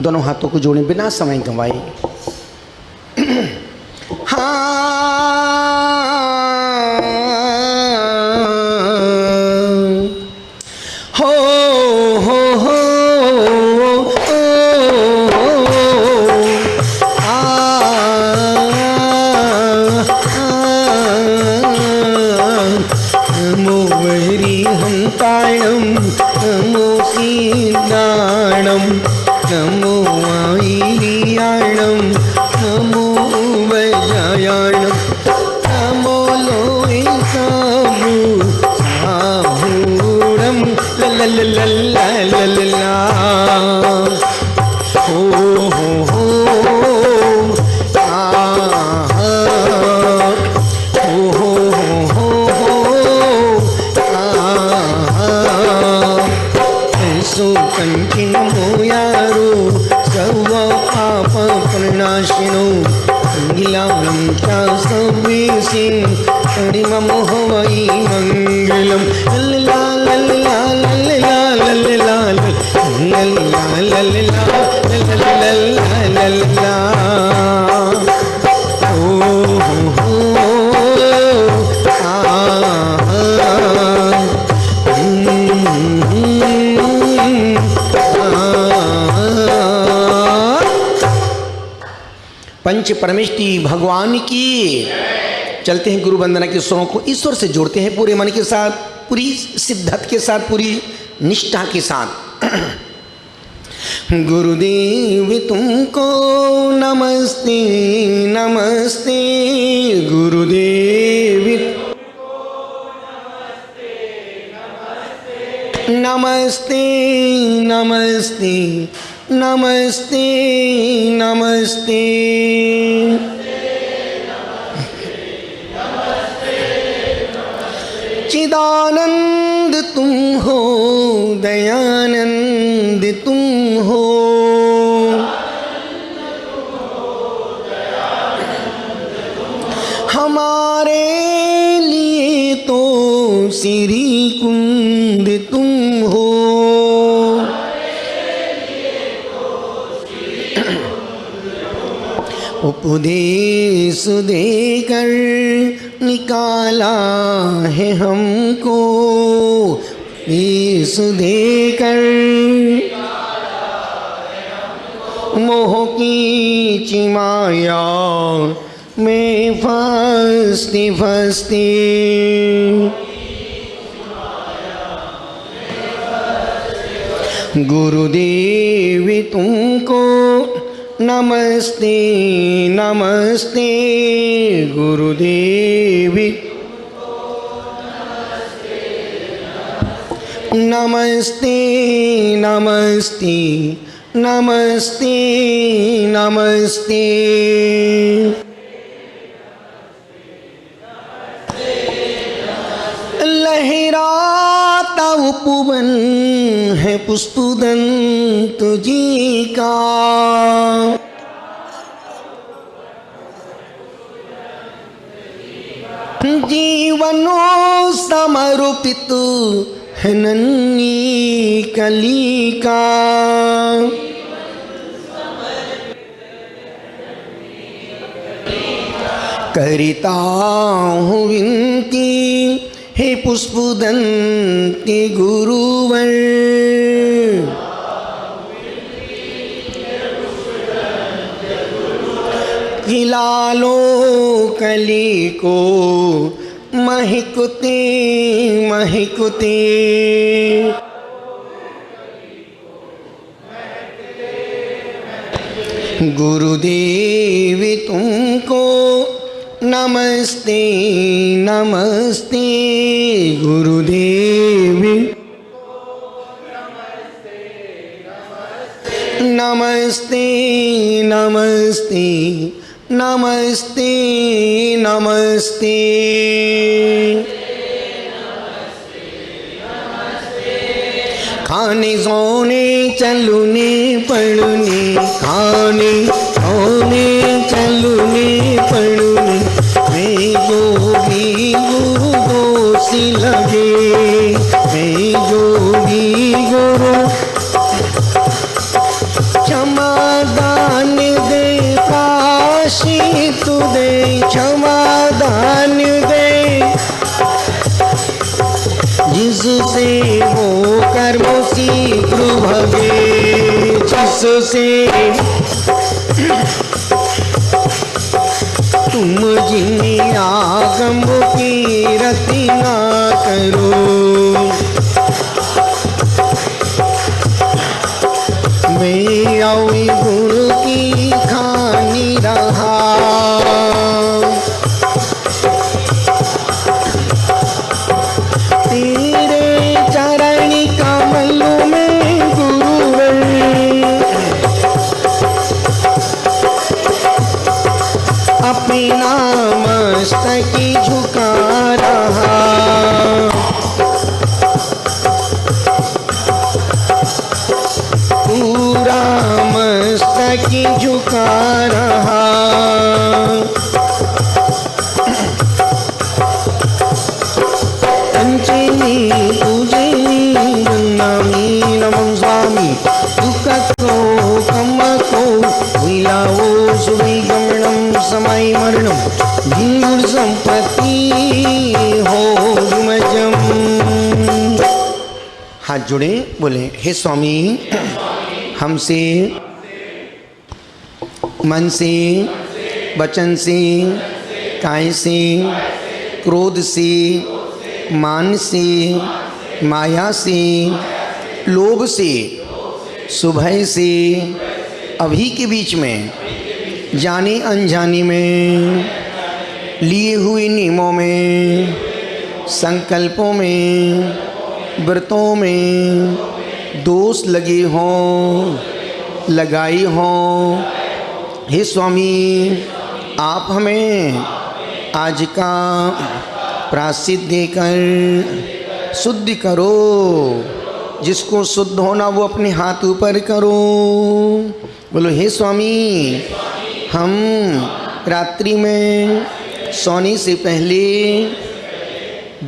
दोनों हाथों को जोड़े बिना समय गंवाए। नमो आईलियाणम नमो वैजायाणम नमो लोहिताभू साभूणम ललललललला हो हो कंचिनो यारो सर्व पाप प्रणाशिनो नीलावलं च सवेसिं परिमम हवै मंगलम लल्ला लल्ला लल्ला लल्ला लल्ला लल्ला लल्ला लल्ला पंच परमेष्टि भगवान की। चलते हैं गुरु वंदना के स्वरों को ईश्वर से जोड़ते हैं पूरे मन के साथ, पूरी सिद्धत के साथ, पूरी निष्ठा के साथ। गुरुदेव तुमको नमस्ते नमस्ते गुरुदेव नमस्ते नमस्ते नमस्ते नमस्ते चिदानंद तुम हो दयानंद तुम हो हमारे लिए तो श्री कुंद तुम हो उपदेश देकर निकाला है हमको, उपदेश देकर मोह की चिमाया में फंसते फंसते गुरुदेव तुमको नमस्ते नमस्ते गुरुदेव नमस्ते नमस्ते नमस्ते नमस्ते लहराता उपवन है पुष्पदंत जी का, जीवनों समर्पित है नन्ही कली का। करता हूँ विनती हे पुष्पदंती गुरुवर, खिला लो कली को महकते महकते। गुरुदेव तुमको नमस्ते नमस्ते गुरुदेव नमस्ते नमस्ते नमस्ते नमस्ते। खाने सोने चलने पढ़ने, खाने सोने चलने पढ़ने मैं जो भी गुरु दोष लगे, मैं जो भी गुरु क्षमा क्षमा दान दे प्रायश्चित दे, क्षमा दान दे, जिससे वो कर्मों शीघ्र भगे, जिससे तुम जिन्हें आगम की रति ना करो। मैं अवि गुण की खानी रहा, तेरे चरण कमल में गुरुवर, अपना मस्तक झुका रहा। पूरा मस्तक झुका रहा। पंचमी पूजनी नमामि नमः स्वामी, दुःखको कमको विलावो सुविगमनम समय मरणम, जिंगुर संपत्ति हो जुमजम। हाथ जोड़े, बोले हे स्वामी, हमसे मन से, वचन से, काय से, क्रोध से, मान से, माया से, लोभ से, सुभय से, अभी के बीच में, जाने अनजाने में, लिए हुए नियमों में, संकल्पों में, व्रतों में दोष लगे हों, लगाई हों, हे स्वामी आप हमें आज का प्रायश्चित देकर शुद्ध करो। जिसको शुद्ध होना वो अपने हाथ ऊपर करो। बोलो हे स्वामी, हम रात्रि में सोने से पहले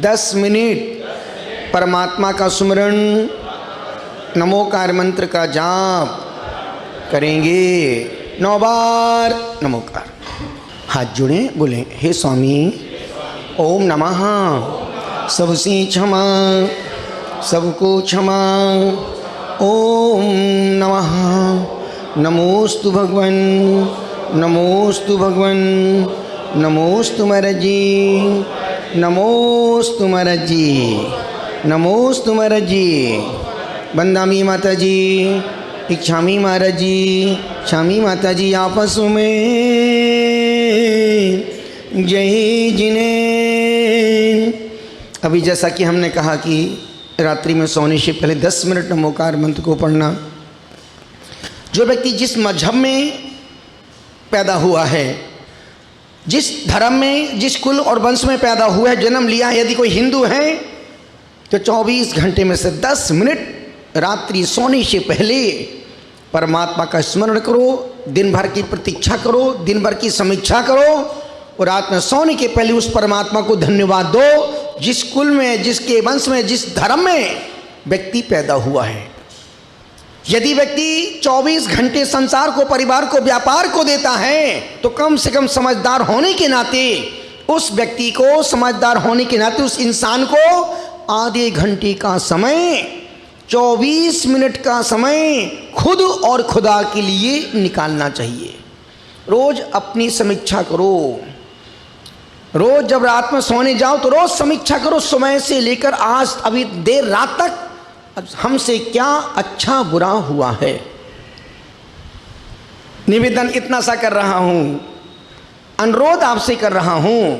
10 मिनट परमात्मा का सुमरण, नमोकार मंत्र का जाप करेंगे। 9 बार नमोकार। हाथ जोड़े, बोले हे स्वामी, ओम नमः, सबसे क्षमा, सबको क्षमा। ओम नमः, नमोस्तु भगवन, नमोस्तु भगवन, नमोस्तु महाराज जी, नमोस्तु महाराज जी, नमोस्तु महाराज जी। बंदामी माता जी, इच्छामी महाराज जी, क्षामी माता जी, आपस में जय जिन्हें। अभी जैसा कि हमने कहा कि रात्रि में सोने से पहले 10 मिनट नमोकार मंत्र को पढ़ना। जो व्यक्ति जिस मजहब में पैदा हुआ है, जिस धर्म में, जिस कुल और वंश में पैदा हुआ है, जन्म लिया है, यदि कोई हिंदू है तो 24 घंटे में से 10 मिनट रात्रि सोने से पहले परमात्मा का स्मरण करो, दिन भर की प्रतीक्षा करो, दिन भर की समीक्षा करो और रात में सोने के पहले उस परमात्मा को धन्यवाद दो जिस कुल में, जिसके वंश में, जिस धर्म में व्यक्ति पैदा हुआ है। यदि व्यक्ति 24 घंटे संसार को, परिवार को, व्यापार को देता है तो कम से कम समझदार होने के नाते उस व्यक्ति को, समझदार होने के नाते उस इंसान को आधे घंटे का समय, 24 मिनट का समय खुद और खुदा के लिए निकालना चाहिए। रोज अपनी समीक्षा करो। रोज जब रात में सोने जाओ तो रोज समीक्षा करो, समय से लेकर आज अभी देर रात तक हमसे क्या अच्छा बुरा हुआ है। निवेदन इतना सा कर रहा हूं, अनुरोध आपसे कर रहा हूं,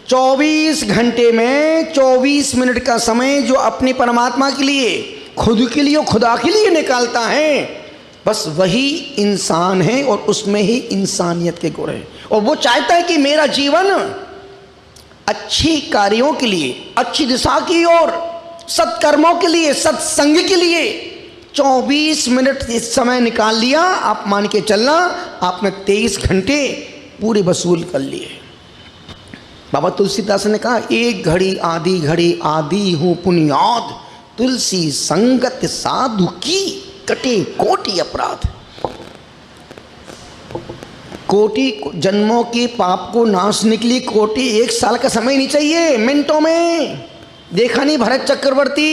24 घंटे में 24 मिनट का समय जो अपने परमात्मा के लिए, खुद के लिए, खुदा के लिए निकालता है, बस वही इंसान है और उसमें ही इंसानियत के गुण है। और वो चाहता है कि मेरा जीवन अच्छे कार्यों के लिए, अच्छी दिशा की ओर, सत्कर्मों के लिए, सत्संग के लिए 24 मिनट इस समय निकाल लिया। आप मान के चलना, आपने 23 घंटे पूरे वसूल कर लिए। बाबा तुलसीदास ने कहा, एक घड़ी आधी घड़ी आदि हूँ पुण्याद, तुलसी संगत साधु की कटे कोटि अपराध। कोटि जन्मों के पाप को नाशने के लिए कोटि 1 साल का समय नहीं चाहिए, मिनटों में। देखा नहीं भरत चक्रवर्ती,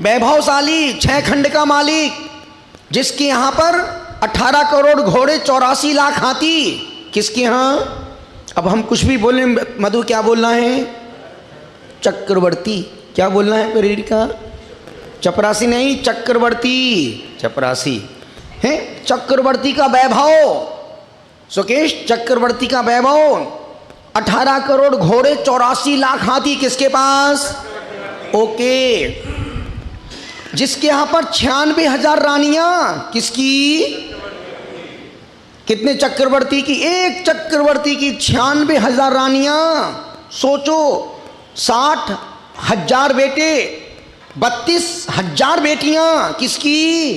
वैभवशाली 6 खंड का मालिक, जिसके यहाँ पर 18 करोड़ घोड़े 84 लाख हाथी, किसके यहाँ? अब हम कुछ भी बोलें, मधु क्या बोलना है? चक्रवर्ती। क्या बोलना है परीर का? चपरासी नहीं, चक्रवर्ती, चपरासी है। चक्रवर्ती का वैभव, सुकेश, चक्रवर्ती का वैभव, 18 करोड़ घोड़े 84 लाख हाथी, किसके पास? ओके। जिसके यहां पर 96,000 रानियां, किसकी? कितने चक्रवर्ती की? एक चक्रवर्ती की 96,000 रानियां। सोचो, 60,000 बेटे, 32,000 बेटियां, किसकी?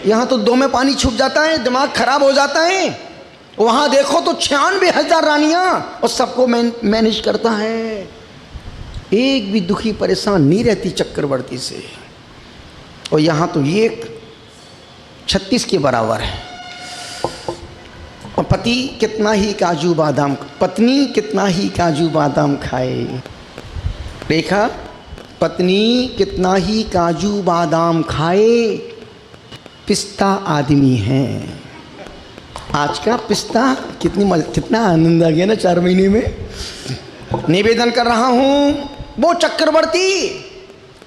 यहां तो 2 में पानी छूट जाता है, दिमाग खराब हो जाता है। वहां देखो तो 96,000 रानियां, और सबको मैनेज करता है। एक भी दुखी परेशान नहीं रहती चक्रवर्ती से। और यहां तो ये 36 के बराबर है। और पति कितना ही काजू बादाम, पत्नी कितना ही काजू बादाम खाए। देखा, पत्नी कितना ही काजू बादाम खाए, पिस्ता आदमी है। आज का पिस्ता, कितना आनंद आ गया ना 4 महीने में। निवेदन कर रहा हूं, वो चक्रवर्ती,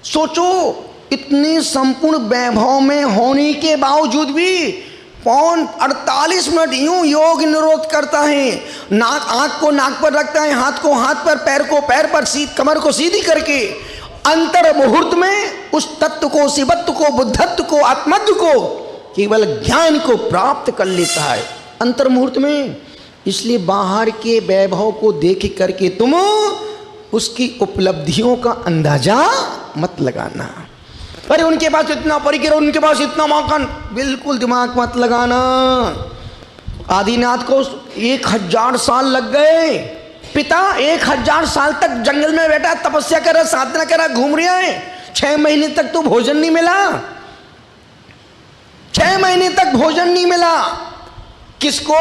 सोचो, इतने संपूर्ण वैभव में होने के बावजूद भी पौन 48 मिनट यूं योग निरोध करता है। आंख को नाक पर रखता है, हाथ को हाथ पर, पैर को पैर पर, कमर को सीधी करके अंतर मुहूर्त में उस तत्व को, शिवत्व को, बुद्धत्व को, आत्मत्व को, केवल ज्ञान को प्राप्त कर लेता है अंतर मुहूर्त में। इसलिए बाहर के वैभव को देख करके तुम उसकी उपलब्धियों का अंदाजा मत लगाना। अरे उनके पास इतना परिक्रम, उनके पास इतना मौका, बिल्कुल दिमाग मत लगाना। आदिनाथ को 1000 साल लग गए। पिता 1000 साल तक जंगल में बैठा, तपस्या कर रहा, साधना कर रहा, घूम रहा है। 6 महीने तक तो भोजन नहीं मिला, 6 महीने तक भोजन नहीं मिला। किसको?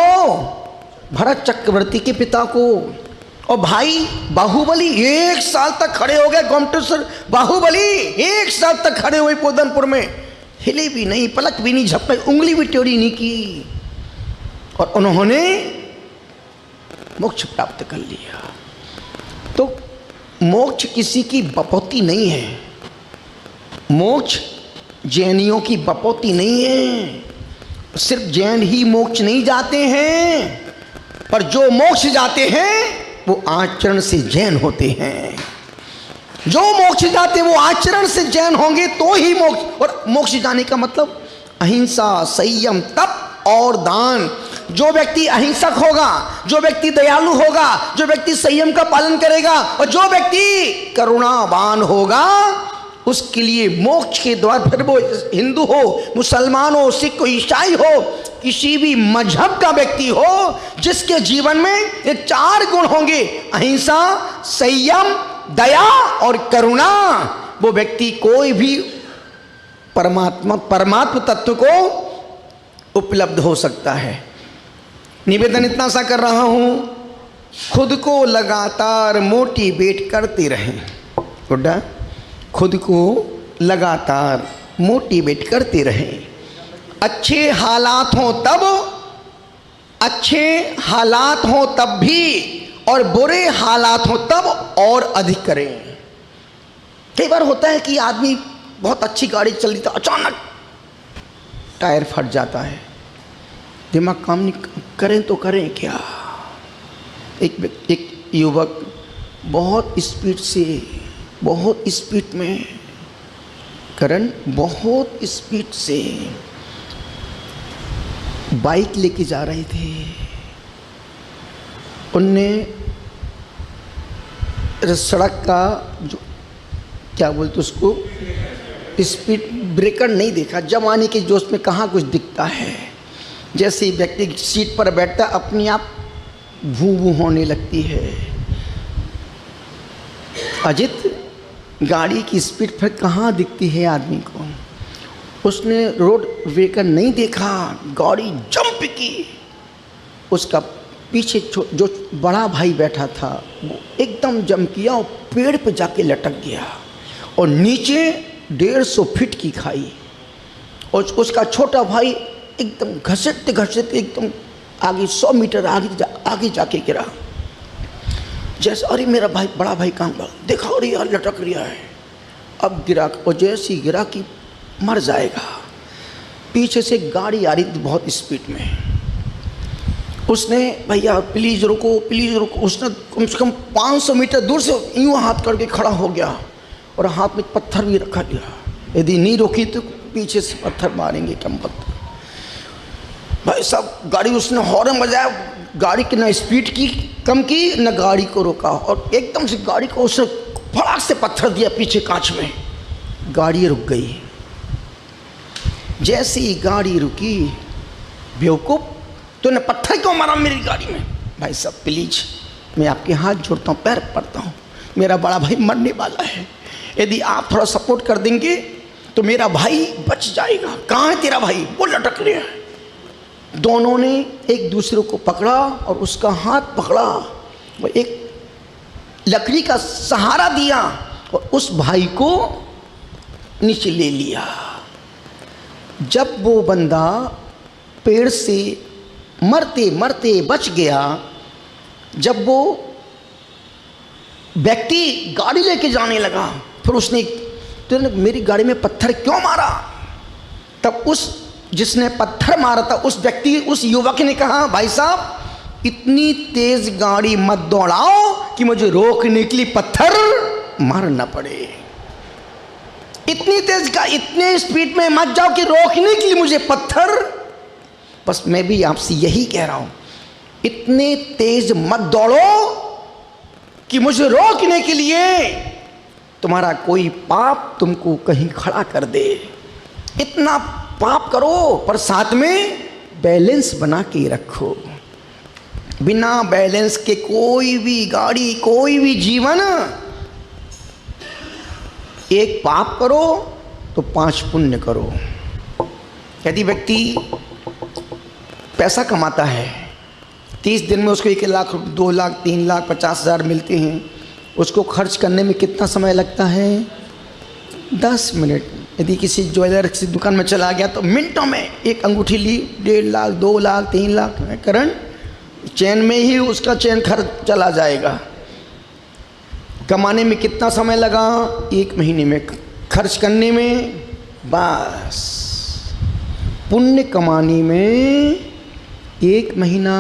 भरत चक्रवर्ती के पिता को। और भाई बाहुबली 1 साल तक खड़े हो गए, गोमटेश्वर बाहुबली 1 साल तक खड़े हुए पोदनपुर में, हिले भी नहीं, पलक भी नहीं झपकी, उंगली भी टेढ़ी नहीं की, और उन्होंने मोक्ष प्राप्त कर लिया। तो मोक्ष किसी की बपौती नहीं है, मोक्ष जैनियों की बपौती नहीं है। सिर्फ जैन ही मोक्ष नहीं जाते हैं, पर जो मोक्ष जाते हैं वो आचरण से जैन होते हैं। जो मोक्ष जाते वो आचरण से जैन होंगे तो ही मोक्ष। और मोक्ष जाने का मतलब अहिंसा, संयम, तप और दान। जो व्यक्ति अहिंसक होगा, जो व्यक्ति दयालु होगा, जो व्यक्ति संयम का पालन करेगा, और जो व्यक्ति करुणावान होगा, उसके लिए मोक्ष के द्वार, फिर वो हिंदू हो, मुसलमान हो, सिख हो, ईसाई हो, किसी भी मजहब का व्यक्ति हो, जिसके जीवन में ये 4 गुण होंगे, अहिंसा, संयम, दया और करुणा, वो व्यक्ति कोई भी परमात्मा तत्व को उपलब्ध हो सकता है। निवेदन इतना सा कर रहा हूं, खुद को लगातार मोटिवेट करते रहें। गुड्डा, खुद को लगातार मोटिवेट करते रहें। अच्छे हालात हों तब, अच्छे हालात हों तब भी, और बुरे हालात हों तब और अधिक करें। कई बार होता है कि आदमी बहुत अच्छी गाड़ी चल रही, तो अचानक टायर फट जाता है, दिमाग काम नहीं, करें तो करें क्या। एक युवक बहुत स्पीड में, करण बहुत स्पीड से बाइक लेके जा रहे थे। उनने सड़क का जो क्या बोलते उसको, स्पीड ब्रेकर नहीं देखा। जमाने के जोश में कहाँ कुछ दिखता है। जैसे ही व्यक्ति सीट पर बैठता, अपने आप भूं भूं होने लगती है। अजित, गाड़ी की स्पीड फिर कहाँ दिखती है आदमी को। उसने रोड ब्रेकर नहीं देखा, गाड़ी जंप की, उसका पीछे जो बड़ा भाई बैठा था वो एकदम जम किया और पेड़ पे जाके लटक गया और नीचे 150 फीट की खाई, और उसका छोटा भाई एकदम घसीटते घसीटते एकदम आगे 100 मीटर आगे जाके गिरा। जैसे अरे मेरा भाई, बड़ा भाई काम कर देखा, अरे यार लटक रहा है। अब गिरा और जैसे ही गिरा कि मर जाएगा, पीछे से गाड़ी आ रही थी बहुत स्पीड में। उसने भैया प्लीज़ रुको प्लीज़ रुको, उसने कम से कम 500 मीटर दूर से यूँ हाथ करके खड़ा हो गया और हाथ में पत्थर भी रखा लिया, यदि नहीं रोकी तो पीछे से पत्थर मारेंगे कम पत्थर। भाई साहब गाड़ी उसने हॉर्न बजाया, गाड़ी की ना स्पीड की कम की न गाड़ी को रोका, और एकदम से गाड़ी को उसने फटाक से पत्थर दिया पीछे कांच में, गाड़ी रुक गई। जैसे ही गाड़ी रुकी, बेवकूफ़ तूने पत्थर क्यों मारा मेरी गाड़ी में? भाई साहब प्लीज मैं आपके हाथ जोड़ता हूँ, पैर पड़ता हूँ, मेरा बड़ा भाई मरने वाला है, यदि आप थोड़ा सपोर्ट कर देंगे तो मेरा भाई बच जाएगा। कहाँ है तेरा भाई? वो लटक रहा है। दोनों ने एक दूसरे को पकड़ा और उसका हाथ पकड़ा, वो एक लकड़ी का सहारा दिया और उस भाई को नीचे ले लिया। जब वो बंदा पेड़ से मरते मरते बच गया, जब वो व्यक्ति गाड़ी लेके जाने लगा, फिर उसने तुमने मेरी गाड़ी में पत्थर क्यों मारा? तब उस जिसने पत्थर मारा था उस व्यक्ति, उस युवक ने कहा भाई साहब इतनी तेज गाड़ी मत दौड़ाओ कि मुझे रोकने के लिए पत्थर मारना पड़े। इतनी तेज का इतने स्पीड में मत जाओ कि रोकने के लिए मुझे पत्थर। बस मैं भी आपसे यही कह रहा हूं, इतने तेज मत दौड़ो कि मुझे रोकने के लिए तुम्हारा कोई पाप तुमको कहीं खड़ा कर दे। इतना पाप करो पर साथ में बैलेंस बना के रखो। बिना बैलेंस के कोई भी गाड़ी, कोई भी जीवन, एक पाप करो तो 5 पुण्य करो। यदि व्यक्ति पैसा कमाता है, 30 दिन में उसको 1 लाख, 2 लाख, 3 लाख 50,000 मिलते हैं, उसको खर्च करने में कितना समय लगता है? 10 मिनट। यदि किसी ज्वेलर की दुकान में चला गया तो मिनटों में एक अंगूठी ली, 1.5 लाख, 2 लाख, 3 लाख करंट चेन में ही उसका चेन खर्च चला जाएगा। कमाने में कितना समय लगा? 1 महीने में। खर्च करने में बस। पुण्य कमाने में 1 महीना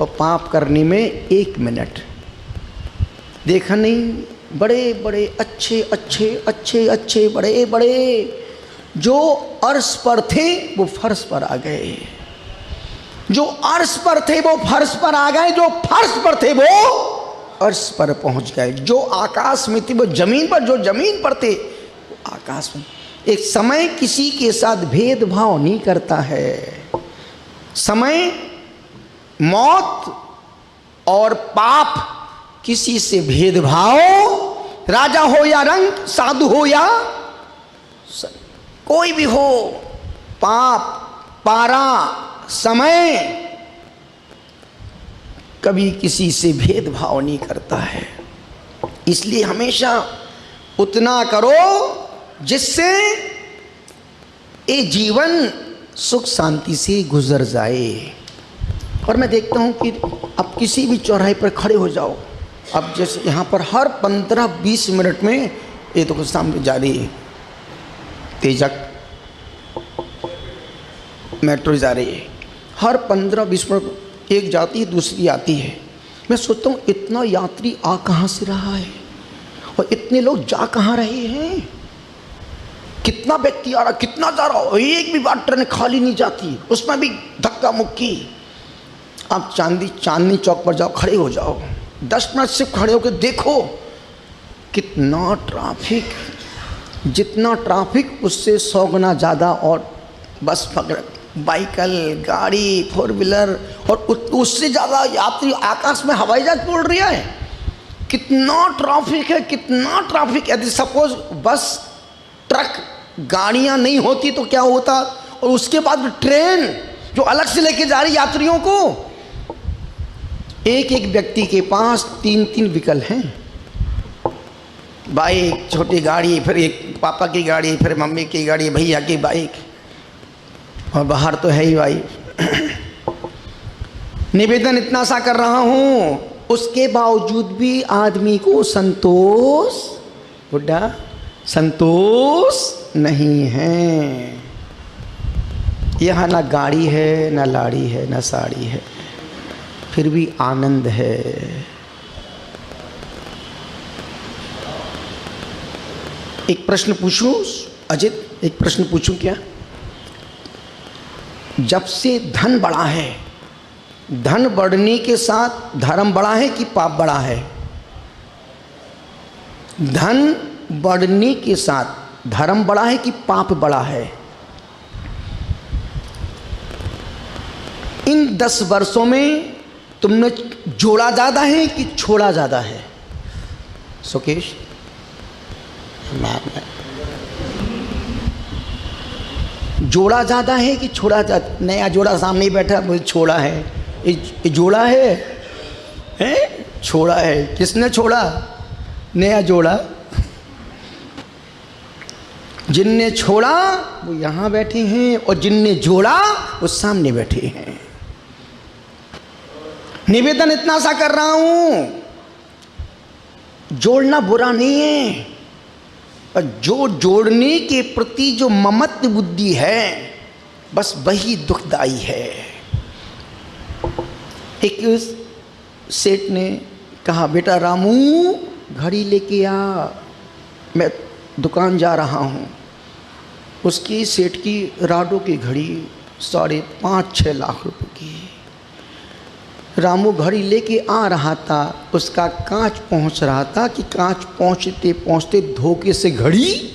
और पाप करने में 1 मिनट। देखा नहीं? बड़े बड़े अच्छे अच्छे अच्छे अच्छे बड़े बड़े जो अर्श पर थे वो फर्श पर आ गए, जो अर्श पर थे वो फर्श पर आ गए, जो फर्श पर थे वो अर्श पर पहुंच गए, जो आकाश में थे वो जमीन पर, जो जमीन पर थे वो आकाश में। एक समय किसी के साथ भेदभाव नहीं करता है। समय, मौत और पाप किसी से भेदभाव, राजा हो या रंग, साधु हो या कोई भी हो, पाप, पारा, समय कभी किसी से भेदभाव नहीं करता है। इसलिए हमेशा उतना करो जिससे ये जीवन सुख शांति से गुजर जाए। और मैं देखता हूँ कि अब किसी भी चौराहे पर खड़े हो जाओ, अब जैसे यहाँ पर हर 15-20 मिनट में ये तो कुछ सामने जा रही है, तेजक मेट्रो जा रही है, हर 15-20 मिनट एक जाती है दूसरी आती है। मैं सोचता हूँ इतना यात्री आ कहाँ से रहा है और इतने लोग जा कहाँ रहे हैं? कितना व्यक्ति आ रहा, कितना जा रहा, एक भी बार ट्रेन खाली नहीं जाती, उसमें भी धक्का मुक्की। आप चांदनी चौक पर जाओ, खड़े हो जाओ, 10 मिनट से खड़े होकर देखो कितना ट्रैफिक, जितना ट्रैफिक उससे 100 गुना ज़्यादा। और बस पकड़, बाइकल, गाड़ी, 4 व्हीलर और उससे ज़्यादा यात्री आकाश में हवाई जहाज उड़ रहा है। कितना ट्रैफिक है, कितना ट्रैफिक। यदि सपोज बस, ट्रक, गाड़ियाँ नहीं होती तो क्या होता? और उसके बाद ट्रेन जो अलग से लेके जा रही यात्रियों को, एक एक व्यक्ति के पास 3-3 विकल्प हैं, बाइक, छोटी गाड़ी, फिर एक पापा की गाड़ी, फिर मम्मी की गाड़ी, भैया की बाइक, और बाहर तो है ही बाइक। निवेदन इतना सा कर रहा हूँ, उसके बावजूद भी आदमी को संतोष, बुढ़ा संतोष नहीं है। यहाँ ना गाड़ी है, ना लाड़ी है, ना साड़ी है, फिर भी आनंद है। एक प्रश्न पूछूं अजित, एक प्रश्न पूछूं क्या? जब से धन बढ़ा है, धन बढ़ने के साथ धर्म बढ़ा है कि पाप बढ़ा है? धन बढ़ने के साथ धर्म बढ़ा है कि पाप बढ़ा है? इन 10 वर्षों में तुमने जोड़ा ज़्यादा है कि छोड़ा ज़्यादा है? सुकेश, जोड़ा ज़्यादा है कि छोड़ा ज़्यादा? नया जोड़ा सामने ही बैठा, मुझे छोड़ा है, ये जोड़ा है, हैं? छोड़ा है। किसने छोड़ा? नया जोड़ा। जिनने छोड़ा वो यहाँ बैठे हैं, और जिनने जोड़ा वो सामने बैठे हैं। निवेदन इतना सा कर रहा हूँ, जोड़ना बुरा नहीं है, पर जो जोड़ने के प्रति जो ममत्व बुद्धि है, बस वही दुखदाई है। एक सेठ ने कहा, बेटा रामू घड़ी लेके आ, मैं दुकान जा रहा हूँ। उसकी सेठ की राडो की घड़ी 5.5-6 लाख रुपए की। रामू घड़ी लेके आ रहा था, उसका कांच पहुँच रहा था कि कांच पहुँचते पहुँचते धोखे से घड़ी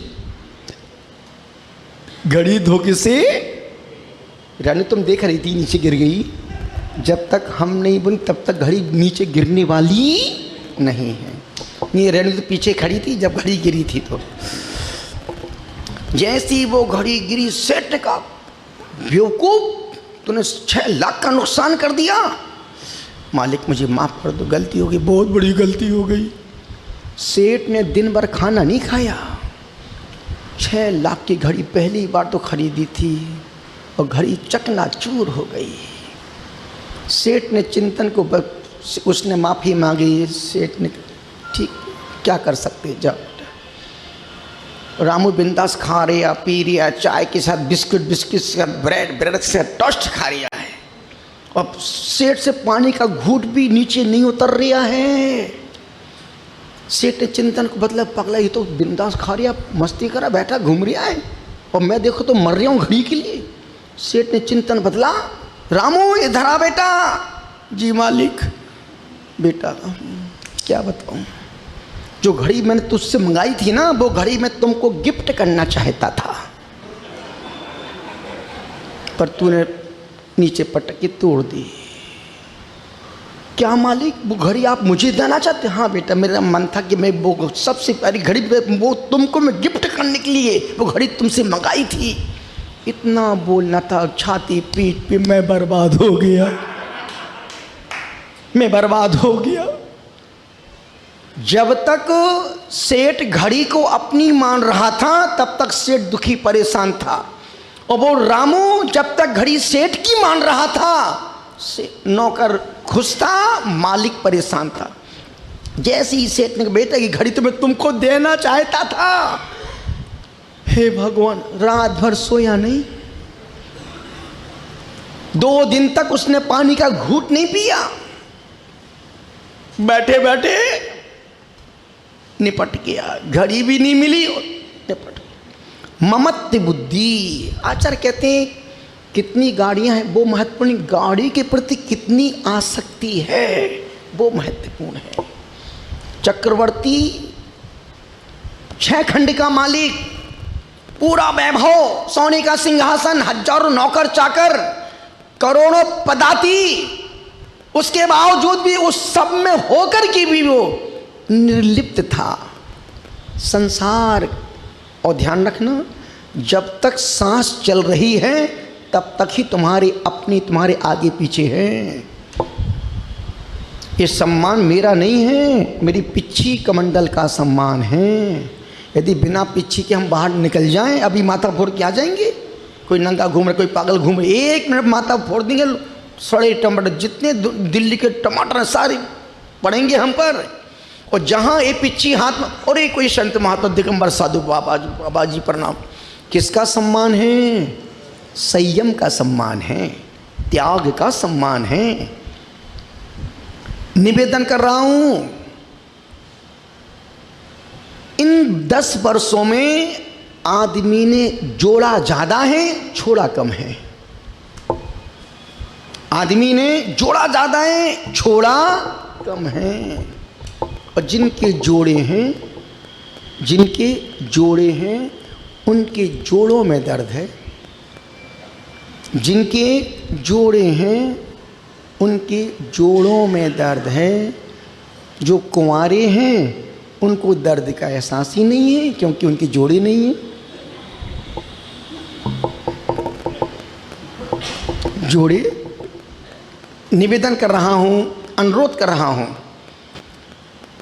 धोखे से, रानी तुम देख रही थी, नीचे गिर गई। जब तक हम नहीं बोले तब तक घड़ी नीचे गिरने वाली नहीं है। नहीं, रानी तो पीछे खड़ी थी जब घड़ी गिरी थी। तो जैसी वो घड़ी गिरी, सेठ ने कहा, बेवकूफ, तूने 6 लाख का नुकसान कर दिया। मालिक मुझे माफ़ कर दो, गलती हो गई, बहुत बड़ी गलती हो गई। सेठ ने दिन भर खाना नहीं खाया। 6 लाख की घड़ी पहली बार तो खरीदी थी, और घड़ी चकनाचूर हो गई। सेठ ने चिंतन को उसने माफ़ी मांगी। सेठ ने, ठीक, क्या कर सकते, जाओ। रामू बिंदास खा रहा, पी रहा, चाय के साथ बिस्किट के साथ ब्रेड के साथ टोस्ट खा रहा है, अब सेठ से पानी का घूंट भी नीचे नहीं उतर रहा है। सेठ ने चिंतन को बदला, पगला ये तो बिंदास खा रहा, मस्ती करा बैठा, घूम रहा है, और मैं देखो तो मर रहा हूँ घड़ी के लिए। सेठ ने चिंतन बदला, रामू इधर आ बेटा। जी मालिक। बेटा क्या बताऊँ, जो घड़ी मैंने तुझसे मंगाई थी ना, वो घड़ी मैं तुमको गिफ्ट करना चाहता था, पर तूने नीचे पटक के तोड़ दी। क्या मालिक, वो घड़ी आप मुझे देना चाहते? हाँ बेटा, मेरा मन था कि मैं वो सबसे प्यारी घड़ी वो तुमको मैं गिफ्ट करने के लिए वो घड़ी तुमसे मंगाई थी। इतना बोलना था, छाती पीट पे मैं बर्बाद हो गया, मैं बर्बाद हो गया। जब तक सेठ घड़ी को अपनी मान रहा था तब तक सेठ दुखी परेशान था, और वो रामू जब तक घड़ी सेठ की मान रहा था, नौकर खुश था, मालिक परेशान था। जैसे ही सेठ ने कहा, बेटा की घड़ी तो मैं तुमको देना चाहता था। हे भगवान, रात भर सोया नहीं, 2 दिन तक उसने पानी का घूंट नहीं पिया, बैठे बैठे निपट गया, घड़ी भी नहीं मिली और निपट गया। ममत्व बुद्धि। आचार्य कहते हैं कितनी गाड़ियां हैं वो महत्वपूर्ण, गाड़ी के प्रति कितनी आसक्ति है वो महत्वपूर्ण है। चक्रवर्ती 6 खंड का मालिक, पूरा वैभव, सोने का सिंहासन, हजारों नौकर चाकर, करोड़ों पदाती, उसके बावजूद भी उस सब में होकर के भी वो निर्लिप्त था। संसार, और ध्यान रखना, जब तक सांस चल रही है तब तक ही तुम्हारे अपने तुम्हारे आगे पीछे हैं। ये सम्मान मेरा नहीं है, मेरी पिच्छी कमंडल का सम्मान है। यदि बिना पिच्छी के हम बाहर निकल जाएं, अभी माथा फोड़ के आ जाएंगे। कोई नंगा घूम रहा, कोई पागल घूम रहा, 1 मिनट माथा फोड़ देंगे, सड़े टमाटर जितने दिल्ली के टमाटर हैं सारे पड़ेंगे हम पर। और जहाँ ये पिच्छी हाथ में, और एक कोई संत महात्मा दिगंबर साधु बाबा जी प्रणाम, किसका सम्मान है? संयम का सम्मान है, त्याग का सम्मान है। निवेदन कर रहा हूं, इन 10 वर्षों में आदमी ने जोड़ा ज़्यादा है, छोड़ा कम है। आदमी ने जोड़ा ज़्यादा है, छोड़ा कम है। और जिनके जोड़े हैं उनके जोड़ों में दर्द है। जिनके जोड़े हैं उनके जोड़ों में दर्द है। जो कुंवारे हैं उनको दर्द का एहसास ही नहीं है, क्योंकि उनके जोड़े नहीं हैं। जोड़े, निवेदन कर रहा हूं, अनुरोध कर रहा हूं,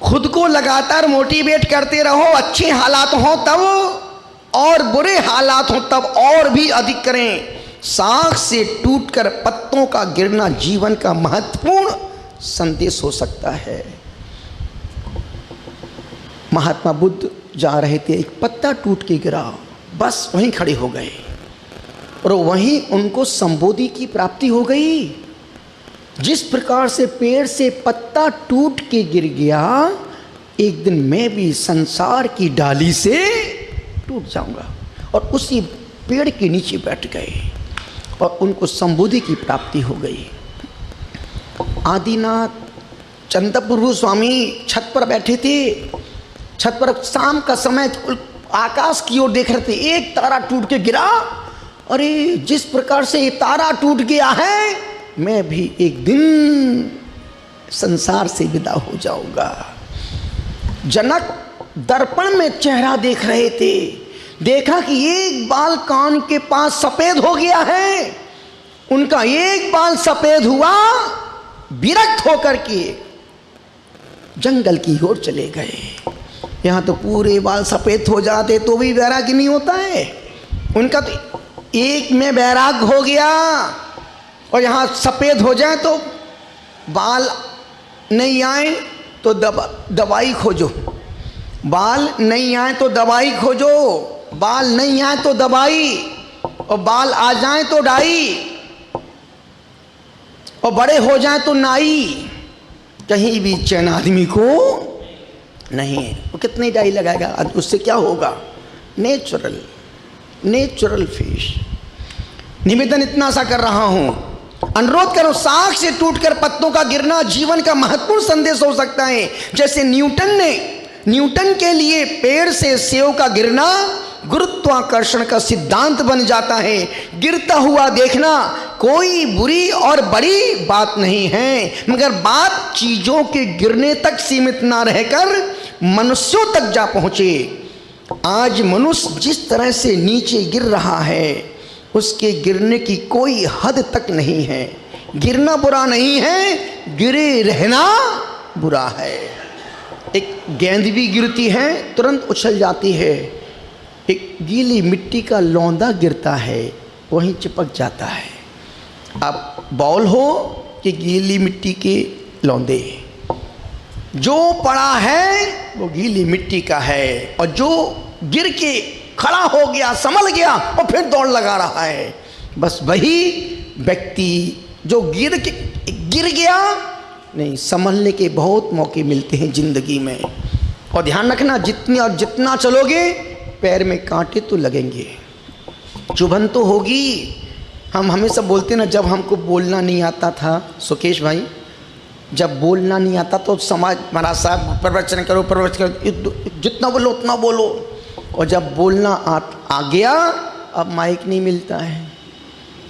खुद को लगातार मोटिवेट करते रहो। अच्छे हालात हों तब, और बुरे हालात हों तब और भी अधिक करें। साख से टूटकर पत्तों का गिरना जीवन का महत्वपूर्ण संदेश हो सकता है। महात्मा बुद्ध जा रहे थे, एक पत्ता टूट के गिरा, बस वहीं खड़े हो गए और वहीं उनको संबोधि की प्राप्ति हो गई। जिस प्रकार से पेड़ से पत्ता टूट के गिर गया, एक दिन मैं भी संसार की डाली से टूट जाऊंगा। और उसी पेड़ के नीचे बैठ गए और उनको संबोधि की प्राप्ति हो गई। आदिनाथ चंद्रप्रभु स्वामी छत पर बैठे थे। छत पर शाम का समय आकाश की ओर देख रहे थे, एक तारा टूट के गिरा। अरे जिस प्रकार से ये तारा टूट गया है, मैं भी एक दिन संसार से विदा हो जाऊंगा। जनक दर्पण में चेहरा देख रहे थे, देखा कि एक बाल कान के पास सफेद हो गया है। उनका एक बाल सफेद हुआ, विरक्त होकर के जंगल की ओर चले गए। यहाँ तो पूरे बाल सफेद हो जाते तो भी वैराग्य नहीं होता है। उनका तो एक में वैराग्य हो गया, और यहाँ सफ़ेद हो जाए तो बाल नहीं आए तो दवाई खोजो, बाल नहीं आए तो दवाई खोजो, बाल नहीं आए तो दवाई, और बाल आ जाए तो डाई, और बड़े हो जाए तो नाई। कहीं भी चैन आदमी को नहीं है। वो कितनी डाई लगाएगा, उससे क्या होगा? Natural face. निवेदन इतना सा कर रहा हूं, अनुरोध करो, साख से टूटकर पत्तों का गिरना जीवन का महत्वपूर्ण संदेश हो सकता है। जैसे न्यूटन के लिए पेड़ से सेव का गिरना गुरुत्वाकर्षण का सिद्धांत बन जाता है। गिरता हुआ देखना कोई बुरी और बड़ी बात नहीं है, मगर बात चीजों के गिरने तक सीमित ना रहकर मनुष्यों तक जा पहुंचे। आज मनुष्य जिस तरह से नीचे गिर रहा है, उसके गिरने की कोई हद तक नहीं है। गिरना बुरा नहीं है, गिरे रहना बुरा है। एक गेंद भी गिरती है, तुरंत उछल जाती है। एक गीली मिट्टी का लौंदा गिरता है, वहीं चिपक जाता है। अब बॉल हो कि गीली मिट्टी के लौंदे, जो पड़ा है वो गीली मिट्टी का है, और जो गिर के खड़ा हो गया, संभल गया और फिर दौड़ लगा रहा है, बस वही व्यक्ति जो गिर गया। नहीं, संभलने के बहुत मौके मिलते हैं जिंदगी में। और ध्यान रखना, जितना चलोगे पैर में कांटे तो लगेंगे, चुभन तो होगी। हम हमेशा बोलते ना, जब हमको बोलना नहीं आता था, सुकेश भाई, जब बोलना नहीं आता तो समाज महाराज साहब प्रवचन करो, जितना बोलो उतना बोलो। और जब बोलना आ गया, अब माइक नहीं मिलता है,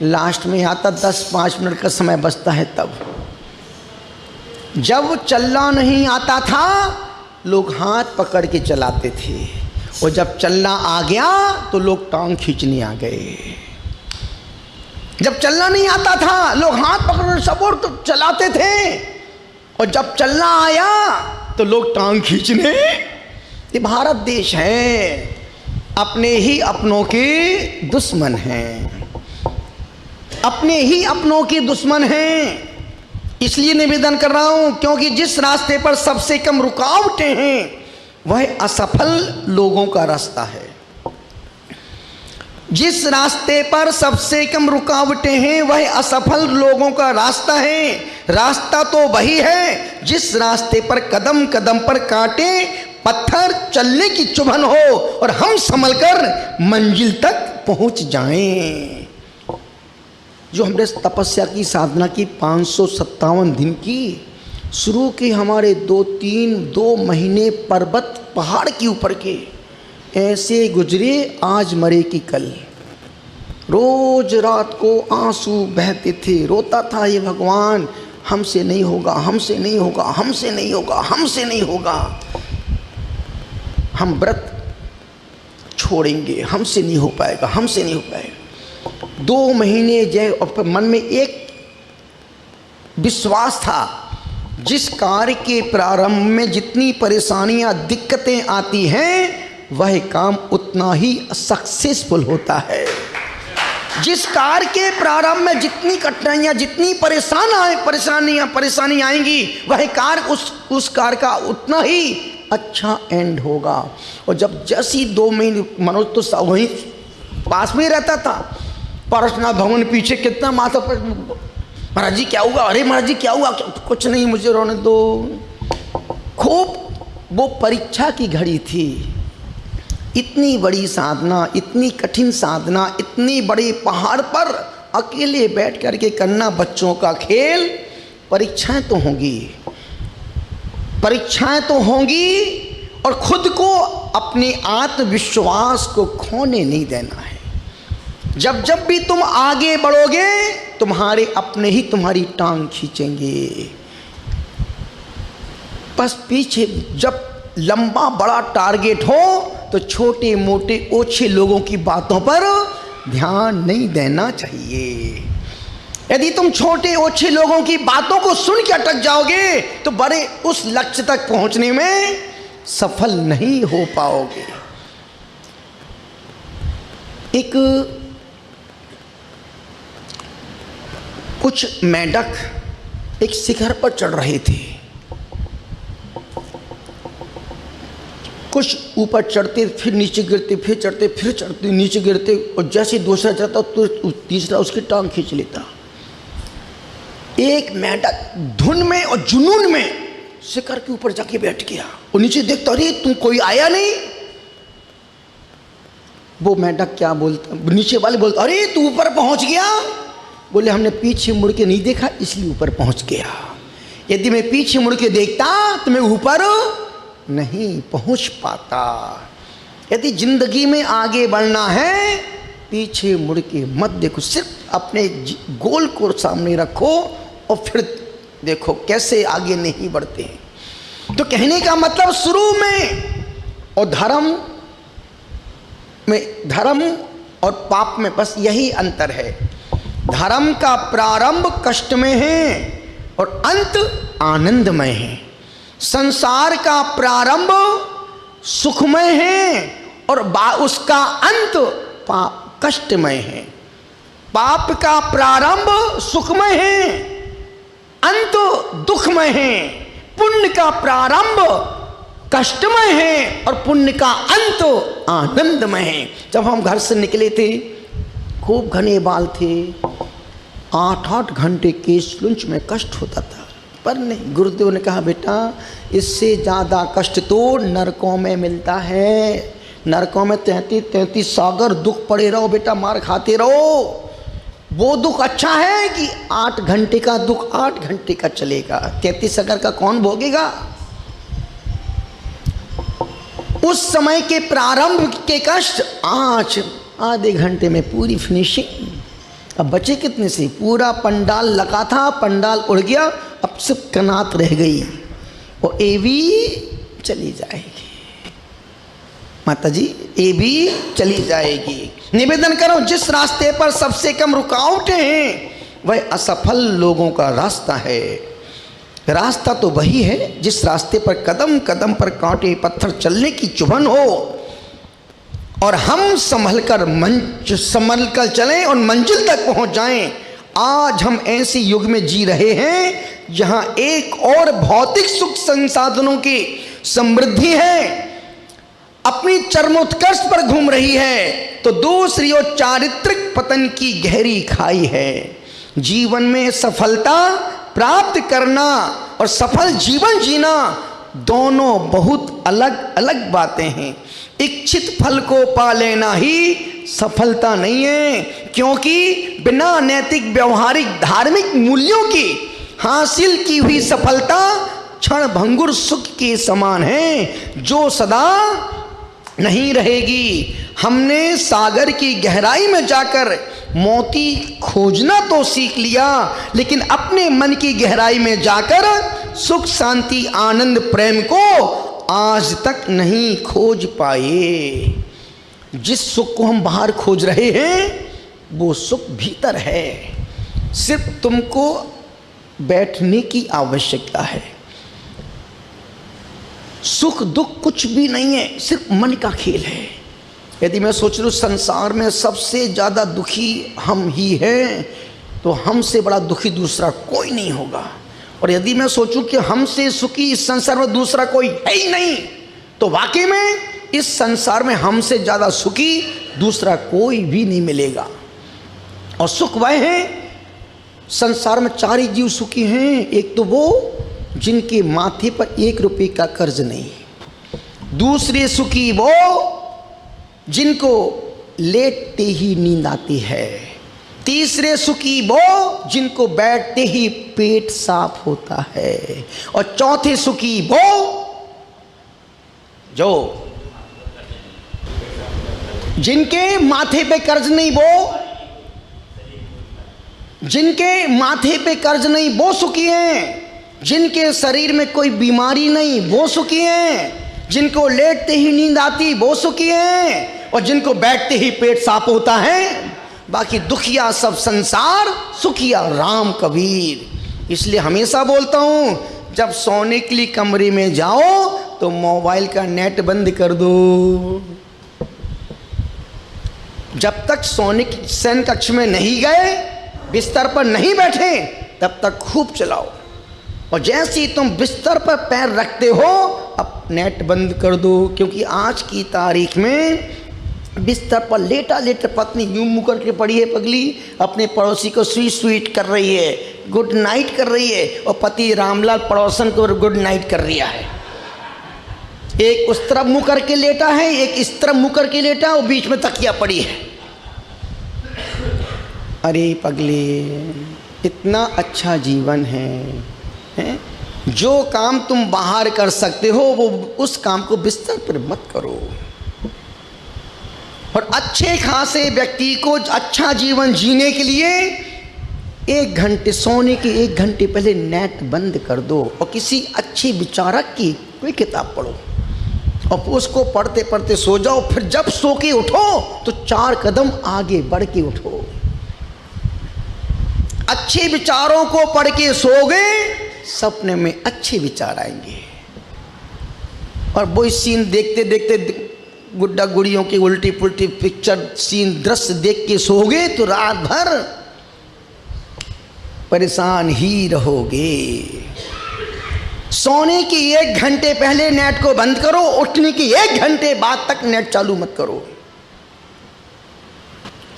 लास्ट में आता 10-5 मिनट का समय बचता है। तब जब चलना नहीं आता था, लोग हाथ पकड़ के चलाते थे, और जब चलना आ गया तो लोग टांग खींचने आ गए। जब चलना नहीं आता था, लोग हाथ पकड़ सपोर्ट तो चलाते थे, और जब चलना आया तो लोग टांग खींचने। ये भारत देश है, अपने ही अपनों के दुश्मन हैं, अपने ही अपनों के दुश्मन हैं। इसलिए निवेदन कर रहा हूं क्योंकि जिस रास्ते पर सबसे कम रुकावटें हैं वह असफल लोगों का रास्ता है। जिस रास्ते पर सबसे कम रुकावटें हैं वह असफल लोगों का रास्ता है। रास्ता तो वही है जिस रास्ते पर कदम कदम पर कांटे पत्थर चलने की चुभन हो और हम संभलकर मंजिल तक पहुंच जाएं। जो हमने तपस्या की साधना की 557 दिन की, शुरू की हमारे 2 महीने पर्वत पहाड़ के ऊपर के ऐसे गुजरे आज मरे की कल। रोज रात को आंसू बहते थे, रोता था ये भगवान हमसे नहीं होगा, हमसे नहीं होगा, हमसे नहीं होगा, हमसे नहीं होगा, हम व्रत छोड़ेंगे, हमसे नहीं हो पाएगा, हमसे नहीं हो पाएगा। 2 महीने जय, और मन में एक विश्वास था जिस कार्य के प्रारंभ में जितनी परेशानियां दिक्कतें आती हैं वह काम उतना ही सक्सेसफुल होता है। जिस कार्य के प्रारंभ में जितनी कठिनाइयां, जितनी परेशानी आएंगी वह कार्य उस कार्य का उतना ही अच्छा एंड होगा। और जब जैसी 2 महीने मनोज तो वहीं पास में ही रहता था, पारसनाथ भवन पीछे, कितना माथा पर, महाराज जी क्या हुआ, अरे महाराज जी क्या हुआ, कुछ नहीं मुझे रोने दो। खूब वो परीक्षा की घड़ी थी, इतनी बड़ी साधना, इतनी कठिन साधना, इतनी बड़े पहाड़ पर अकेले बैठ करके करना बच्चों का खेल। परीक्षाएं तो होंगी, परीक्षाएं तो होंगी, और खुद को अपने आत्मविश्वास को खोने नहीं देना है। जब जब भी तुम आगे बढ़ोगे तुम्हारे अपने ही तुम्हारी टांग खींचेंगे। बस पीछे जब लंबा बड़ा टारगेट हो तो छोटे मोटे ओछे लोगों की बातों पर ध्यान नहीं देना चाहिए। यदि तुम छोटे ओछे लोगों की बातों को सुन के अटक जाओगे तो बड़े उस लक्ष्य तक पहुंचने में सफल नहीं हो पाओगे। कुछ मेंढक एक शिखर पर चढ़ रहे थे, कुछ ऊपर चढ़ते फिर नीचे गिरते, फिर चढ़ते फिर चढ़ते नीचे गिरते, और जैसे दूसरा चढ़ता तो तीसरा उसकी टांग खींच लेता। एक मेंढक धुन में और जुनून में शिखर के ऊपर जाके बैठ गया और नीचे देखता, अरे तुम कोई आया नहीं। वो मेंढक क्या बोलता, नीचे वाले बोलता, अरे तू ऊपर पहुंच गया। बोले हमने पीछे मुड़ के नहीं देखा इसलिए ऊपर पहुंच गया। यदि मैं पीछे मुड़ के देखता तो मैं ऊपर नहीं पहुंच पाता। यदि जिंदगी में आगे बढ़ना है पीछे मुड़ के मत देखो, सिर्फ अपने गोल को सामने रखो और फिर देखो कैसे आगे नहीं बढ़ते हैं। तो कहने का मतलब शुरू में और धर्म और पाप में बस यही अंतर है। धर्म का प्रारंभ कष्ट में है और अंत आनंदमय है। संसार का प्रारंभ सुखमय है और उसका अंत कष्टमय है। पाप का प्रारंभ सुखमय है, अंत दुखमय है। पुण्य का प्रारंभ कष्टमय है और पुण्य का अंत आनंदमय है। जब हम घर से निकले थे खूब घने बाल थे, 8-8 घंटे केस लुंच में कष्ट होता था, पर नहीं, गुरुदेव ने कहा बेटा इससे ज़्यादा कष्ट तो नरकों में मिलता है। नरकों में 33 सागर दुख पड़े रहो बेटा, मार खाते रहो। वो दुख अच्छा है कि 8 घंटे का दुख 8 घंटे का चलेगा, 33 सागर का कौन भोगेगा। उस समय के प्रारंभ के कष्ट आज आधे घंटे में पूरी फिनिशिंग। अब बचे कितने से, पूरा पंडाल लगा था, पंडाल उड़ गया, अब सिर्फ कनात रह गई, वो ये भी चली जाएगी। माता जी ये भी चली जाएगी। निवेदन करो जिस रास्ते पर सबसे कम रुकावटें हैं वह असफल लोगों का रास्ता है। रास्ता तो वही है जिस रास्ते पर कदम कदम पर कांटे पत्थर चलने की चुभन हो, और हम संभल कर चलें और मंजिल तक पहुंच जाएं। आज हम ऐसे युग में जी रहे हैं जहां एक और भौतिक सुख संसाधनों की समृद्धि है, अपनी चरमोत्कर्ष पर घूम रही है, तो दूसरी ओर चारित्रिक पतन की गहरी खाई है। जीवन में सफलता प्राप्त करना और सफल जीवन जीना दोनों बहुत अलग अलग बातें हैं। इच्छित फल को पा लेना ही सफलता नहीं है, क्योंकि बिना नैतिक व्यवहारिक धार्मिक मूल्यों की हासिल की हुई सफलता क्षण भंगुर सुख के समान है जो सदा नहीं रहेगी। हमने सागर की गहराई में जाकर मोती खोजना तो सीख लिया, लेकिन अपने मन की गहराई में जाकर सुख शांति आनंद प्रेम को आज तक नहीं खोज पाए। जिस सुख को हम बाहर खोज रहे हैं वो सुख भीतर है, सिर्फ तुमको बैठने की आवश्यकता है। सुख दुख कुछ भी नहीं है, सिर्फ मन का खेल है। यदि मैं सोच लूँ संसार में सबसे ज़्यादा दुखी हम ही हैं, तो हमसे बड़ा दुखी दूसरा कोई नहीं होगा। और यदि मैं सोचूं कि हमसे सुखी इस संसार में दूसरा कोई है ही नहीं, तो वाकई में इस संसार में हमसे ज़्यादा सुखी दूसरा कोई भी नहीं मिलेगा। और सुख वह है, संसार में चार ही जीव सुखी हैं। एक तो वो जिनके माथे पर 1 रुपये का कर्ज नहीं, दूसरे सुखी वो जिनको लेटते ही नींद आती है, तीसरे सुखी वो जिनको बैठते ही पेट साफ होता है, और चौथे सुखी वो जो जिनके माथे पे कर्ज नहीं, वो जिनके माथे पे कर्ज नहीं वो सुखी हैं। जिनके शरीर में कोई बीमारी नहीं वो सुखी हैं। जिनको लेटते ही नींद आती वो सुखी हैं, और जिनको बैठते ही पेट साफ होता है। बाकी दुखिया सब संसार, सुखिया राम कबीर। इसलिए हमेशा बोलता हूँ, जब सोने के लिए कमरे में जाओ तो मोबाइल का नेट बंद कर दो। जब तक सोने की शयन कक्ष में नहीं गए, बिस्तर पर नहीं बैठे, तब तक खूब चलाओ। और जैसे ही तुम बिस्तर पर पैर रखते हो, अब नेट बंद कर दो। क्योंकि आज की तारीख में बिस्तर पर लेटा लेटा पत्नी यूं मुँह करके पड़ी है पगली, अपने पड़ोसी को स्वीट स्वीट कर रही है, गुड नाइट कर रही है, और पति रामलाल पड़ोसन को गुड नाइट कर रहा है। एक उस तरफ मुँह करके लेटा है, एक इस तरफ मुँह करके लेटा है, और बीच में तकिया पड़ी है। अरे पगली, इतना अच्छा जीवन है, जो काम तुम बाहर कर सकते हो वो उस काम को बिस्तर पर मत करो। और अच्छे खासे व्यक्ति को अच्छा जीवन जीने के लिए 1 घंटे सोने के 1 घंटे पहले नेट बंद कर दो, और किसी अच्छे विचारक की कोई किताब पढ़ो, और उसको पढ़ते पढ़ते सो जाओ। फिर जब सो के उठो तो 4 कदम आगे बढ़ के उठो। अच्छे विचारों को पढ़ के सोओगे, सपने में अच्छे विचार आएंगे। और वो सीन देखते देखते गुड्डा गुड़ियों की उल्टी पुल्टी पिक्चर सीन दृश्य देख के सोओगे तो रात भर परेशान ही रहोगे। सोने के 1 घंटे पहले नेट को बंद करो, उठने के 1 घंटे बाद तक नेट चालू मत करो।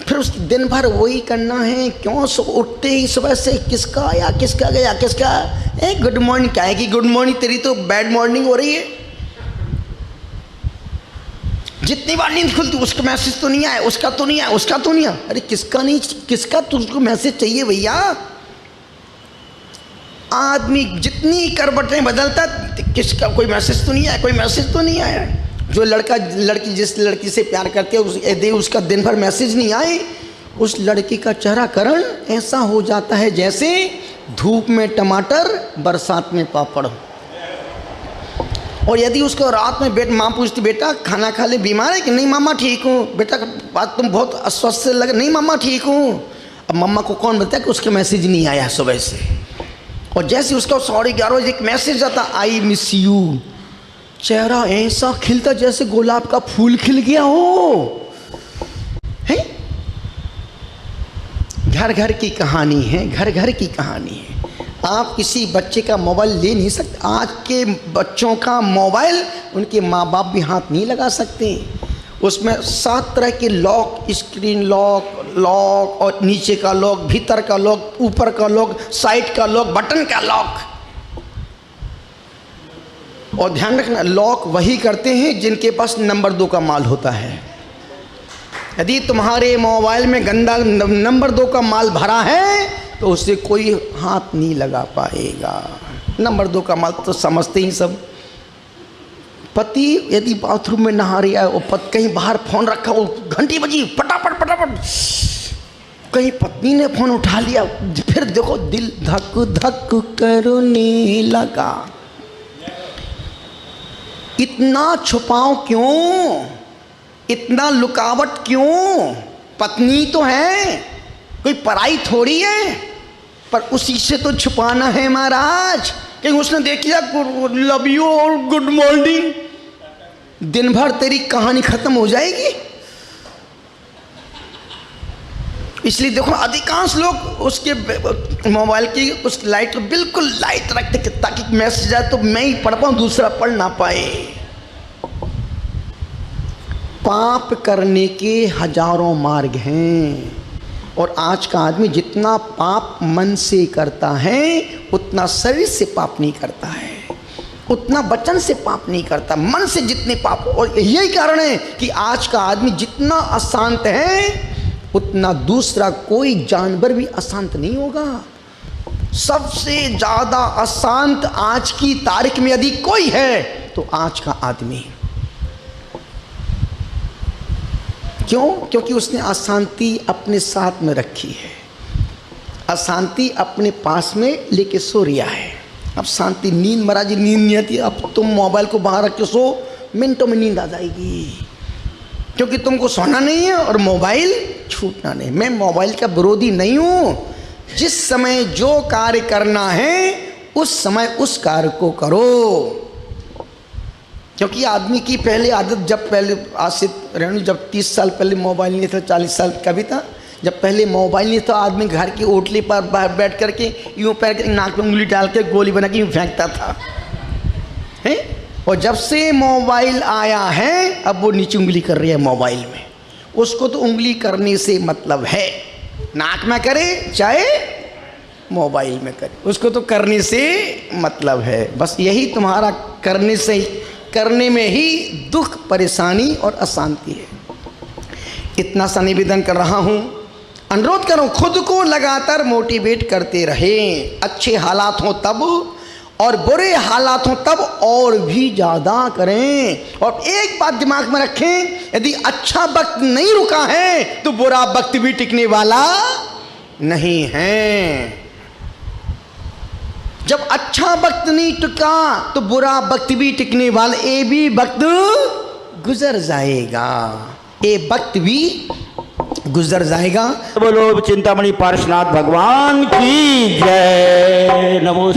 फिर उस दिन भर वही करना है। क्यों उठते ही सुबह से किसका आया, किसका गया, किसका गुड मॉर्निंग, क्या है कि गुड मॉर्निंग, तेरी तो बैड मॉर्निंग हो रही है। जितनी बार नींद खुलती उसका मैसेज तो नहीं आया, उसका तो नहीं आया, उसका तो नहीं आया। अरे किसका नहीं, किसका तुझको मैसेज चाहिए भैया। आदमी जितनी करवटें बदलता, किसका कोई मैसेज तो नहीं आया, कोई मैसेज तो नहीं आया। जो लड़का लड़की जिस लड़की से प्यार करते हैं यदि उसका दिन भर मैसेज नहीं आए, उस लड़की का चेहरा करण ऐसा हो जाता है जैसे धूप में टमाटर, बरसात में पापड़। और यदि उसको रात में माँ पूछती बेटा खाना खा ले, बीमार है कि नहीं मामा ठीक हूँ, बेटा बात तुम बहुत अस्वस्थ से लगे, नहीं मामा ठीक हूँ। अब मम्मा को कौन बताया कि उसका मैसेज नहीं आया सुबह से। और जैसे उसका 11:30 बजे एक मैसेज आता, आई मिस यू, चेहरा ऐसा खिलता जैसे गुलाब का फूल खिल गया हो। है? घर घर की कहानी है, घर घर की कहानी है। आप किसी बच्चे का मोबाइल ले नहीं सकते। आज के बच्चों का मोबाइल उनके माँ बाप भी हाथ नहीं लगा सकते। उसमें 7 तरह के लॉक, स्क्रीन लॉक और नीचे का लॉक, भीतर का लॉक, ऊपर का लॉक, साइड का लॉक, बटन का लॉक। और ध्यान रखना, लॉक वही करते हैं जिनके पास नंबर 2 का माल होता है। यदि तुम्हारे मोबाइल में गंदा नंबर 2 का माल भरा है तो उससे कोई हाथ नहीं लगा पाएगा। नंबर 2 का माल तो समझते ही सब। पति यदि बाथरूम में नहा रही है और कहीं बाहर फोन रखा, वो घंटी बजी, फटाफट फटाफट, कहीं पत्नी ने फोन उठा लिया, फिर देखो दिल धक धक करने लगा। इतना छुपाओ क्यों, इतना लुकावट क्यों? पत्नी तो है, कोई पराई थोड़ी है, पर उसी से तो छुपाना है महाराज। कहीं उसने देख लिया लव यू और गुड मॉर्निंग, दिन भर तेरी कहानी खत्म हो जाएगी। इसलिए देखो अधिकांश लोग उसके मोबाइल की उस लाइट को बिल्कुल लाइट रखते ताकि मैसेज आए तो मैं ही पढ़ पाऊँ, दूसरा पढ़ ना पाए। पाप करने के हजारों मार्ग हैं और आज का आदमी जितना पाप मन से करता है उतना शरीर से पाप नहीं करता है, उतना वचन से पाप नहीं करता, मन से जितने पाप। और यही कारण है कि आज का आदमी जितना अशांत है उतना दूसरा कोई जानवर भी अशांत नहीं होगा। सबसे ज़्यादा अशांत आज की तारीख में यदि कोई है तो आज का आदमी। क्यों? क्योंकि उसने अशांति अपने साथ में रखी है, अशांति अपने पास में लेके सो रिया है। अब शांति, नींद महाराज नींद नहीं आती, अब तुम मोबाइल को बाहर रख के सो, मिनटों में नींद आ जाएगी, क्योंकि तुमको सोना नहीं है और मोबाइल छूटना नहीं। मैं मोबाइल का विरोधी नहीं हूँ। जिस समय जो कार्य करना है उस समय उस कार्य को करो, क्योंकि आदमी की पहले आदत, जब पहले आज से जब 30 साल पहले मोबाइल नहीं था, 40 साल का भी था, जब पहले मोबाइल नहीं था आदमी घर की ओटली पर बैठ करके यूँ पैर के नाक में उंगली डाल के गोली बना के यूँ फेंकता था, हैं? और जब से मोबाइल आया है अब वो नीचे उंगली कर रही है मोबाइल में। उसको तो उंगली करने से मतलब है, नाक में करे चाहे मोबाइल में करे, उसको तो करने से मतलब है। बस यही तुम्हारा करने से, करने में ही दुख, परेशानी और अशांति है। इतना सा निवेदन कर रहा हूँ, अनुरोध करो खुद को लगातार मोटिवेट करते रहें। अच्छे हालात हों तब और बुरे हालात हों तब और भी ज़्यादा करें। और एक बात दिमाग में रखें, यदि अच्छा वक्त नहीं रुका है तो बुरा वक्त भी टिकने वाला नहीं है। जब अच्छा वक्त नहीं टिका तो बुरा वक्त भी टिकने वाला, ये भी वक्त गुजर जाएगा, ये वक्त भी गुजर जाएगा। बोलो चिंतामणि पार्श्वनाथ भगवान की जय। नमो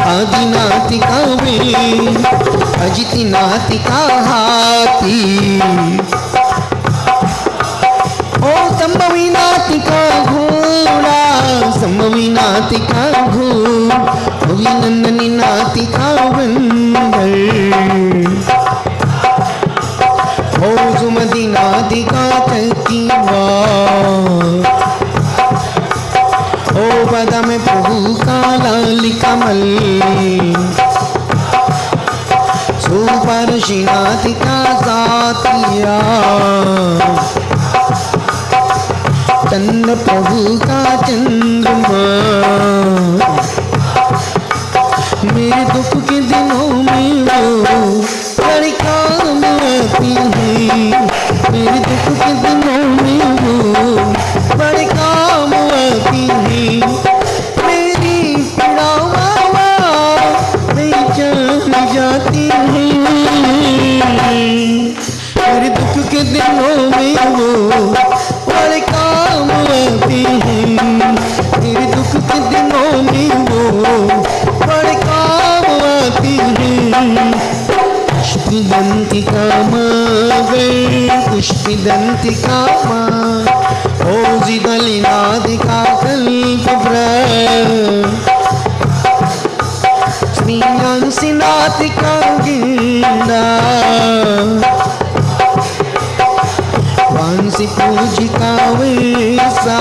आदिनातिका में अजितनातिका हाथी, ओ संभवीनातिका घोड़ा, संभवीनातिका घोड़ा, अभिनंदनी नातिका बंदर, ओ सुमति नातिका चकीवा, ओ पद में प्रभु का लाल कमल, सुपर शिनातिका सातिया, चंद्र प्रभु का चंद्रमा, मेरे दुख के दिनों में वो बड़े काम आती है। मेरी पीड़ा मावा नहीं जान जाती है। मेरे दुख के दिनों में वो बड़े काम आती है। मेरे दुख के दिनों में वो बड़े काम आती है। पुष्पिदंतिका मां पुष्पिदंतिका मां ओजिदलिनादिका कल्पव्र स्नेहांसिनातिका गिंदा वांसी पूजिका वैसा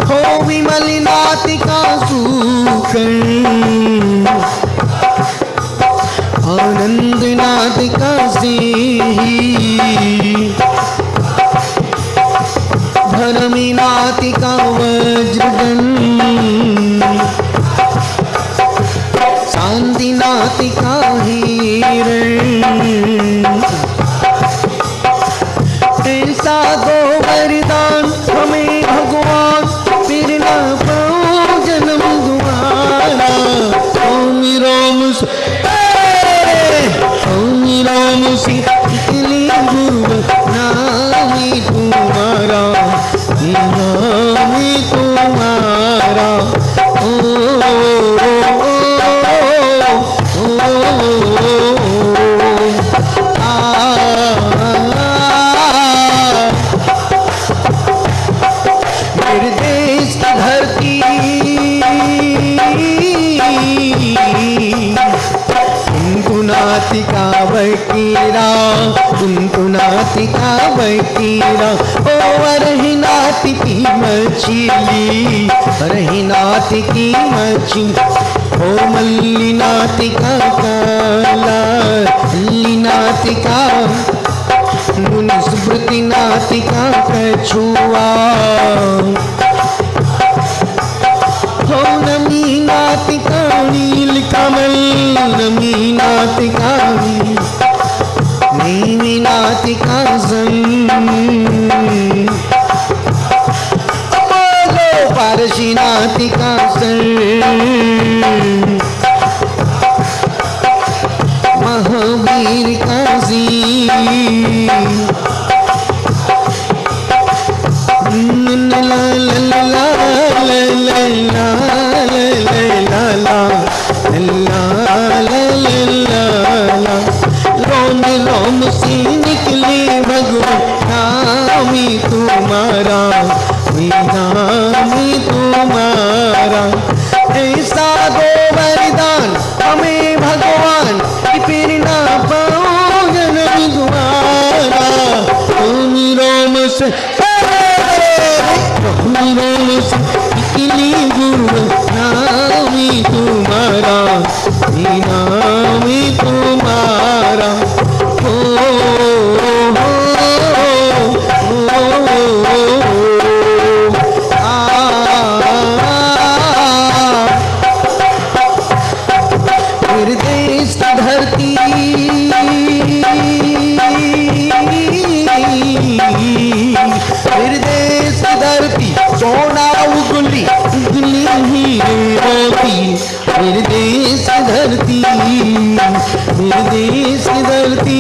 हो विमलिनातिका सुकर आनंदनादिका से धर्मिनातिका वज्रगण शांतिनातिका हिरण ऐसा दो वरदान हमें भगवान फिर न पाओ जन्म दोबारा। ओम राम राम से निकले गुरु नामी तुम्हारा नामी तुम्हारा मेरे देश की धरती नातिका बकीरा नातिका बकीरा ओ रही नाति की मछली रही नाति की मछली ओ मल्ली नातिका काला मल्ली नातिका मुनिस्मृति नातिका कछुआ हो नमी नातिका नील कमल नमी नातिका नीमी नातिका बोलो पारसी नातिका महावीर काजी ला ला ला ला ला रोम रोम से निकले भगवान नामी तुम्हारा नामी तुम्हारा। ऐसा दो वरदान हमें भगवान कि फिर ना पाओ जन्म दोबारा। रोम रोम से निकली गुरु नामी तुम्हारा नामी तुम्हारा मेरे देश की धरती मेरे देश की धरती सोना उगली उगली हीरे मोती। मेरे देश की धरती मेरे देश की धरती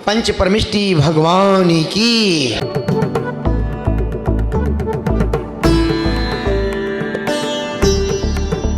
पंच परमिष्टि भगवान की।